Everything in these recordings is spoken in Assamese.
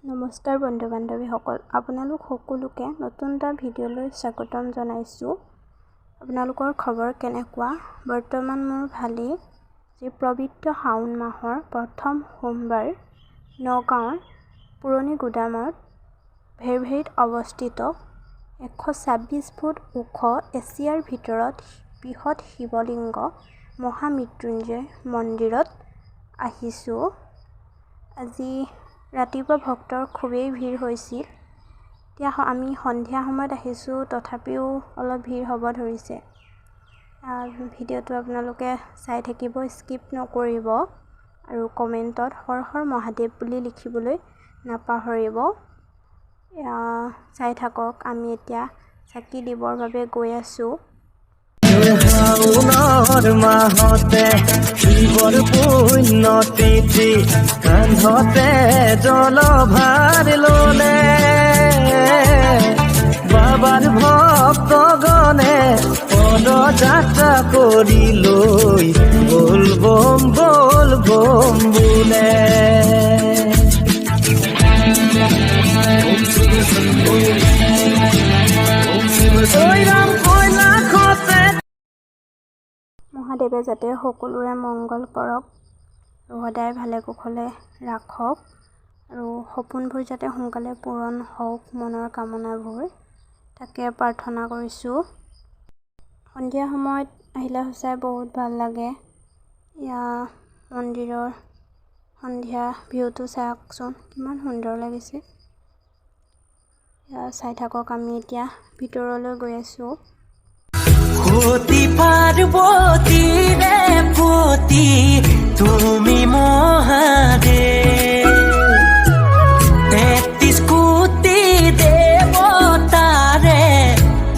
নমস্কাৰ বন্ধু বান্ধৱীসকল, আপোনালোক সকলোকে নতুন এটা ভিডিঅ'লৈ স্বাগতম জনাইছোঁ। আপোনালোকৰ খবৰ কেনেকুৱা? বৰ্তমান মোৰ ভালেই। যি পবিত্ৰ শাওণ মাহৰ প্ৰথম সোমবাৰ নগাঁৱৰ পুৰণি গুদামত ভেৰভেৰিত অৱস্থিত 126 ফুট ওখ এছিয়াৰ ভিতৰত বৃহৎ শিৱলিংগ মহামৃত্যুঞ্জয় মন্দিৰত আহিছোঁ। আজি ৰাতিপুৱা ভক্তৰ খুবেই ভিৰ হৈছিল। এতিয়া আমি সন্ধিয়া সময়ত আহিছোঁ, তথাপিও অলপ ভিৰ হ'ব ধৰিছে। ভিডিঅ'টো আপোনালোকে চাই থাকিব, স্কিপ নকৰিব আৰু কমেণ্টত হৰ হৰ মহাদেৱ বুলি লিখিবলৈ নাপাহৰিব। চাই থাকক। আমি এতিয়া চাকি দিবৰ বাবে গৈ আছোঁ। শাওণৰ মাহতে শিৱৰ পুণ্য তিথি কান্ধতে জলভাৰ ললে বাবাৰ ভক্তগণে পদযাত্ৰা কৰি লৈ বল বম বোলে। মহাদেৱে যাতে সকলোৰে মংগল কৰক আৰু সদায় ভালে কুশলে ৰাখক আৰু সপোনবোৰ যাতে সোনকালে পূৰণ হওক, মনৰ কামনাবোৰ, তাকে প্ৰাৰ্থনা কৰিছোঁ। সন্ধিয়া সময়ত আহিলে সঁচাই বহুত ভাল লাগে। মন্দিৰৰ সন্ধিয়া ভিউটো চাওকচোন, কিমান সুন্দৰ লাগিছে। চাই থাকক। আমি এতিয়া ভিতৰলৈ গৈ আছোঁ। সতী পাৰ্বতী ৰে পতি তুমি মহাদেৱ, 33 কোটি দেৱতাৰে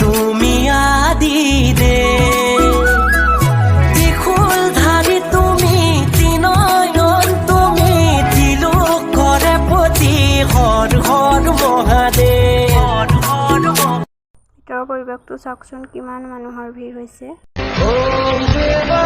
তুমি আদিদেৱ, ত্ৰিশূলধাৰী তুমি, ত্ৰিনয়ন তুমি, ত্ৰিলোকৰে পতি হৰ হৰ মহাদেৱ। ভিতৰৰ পৰিৱেশটো চাওকচোন, কিমান মানুহৰ ভিৰ হৈছে। ওম দেৱা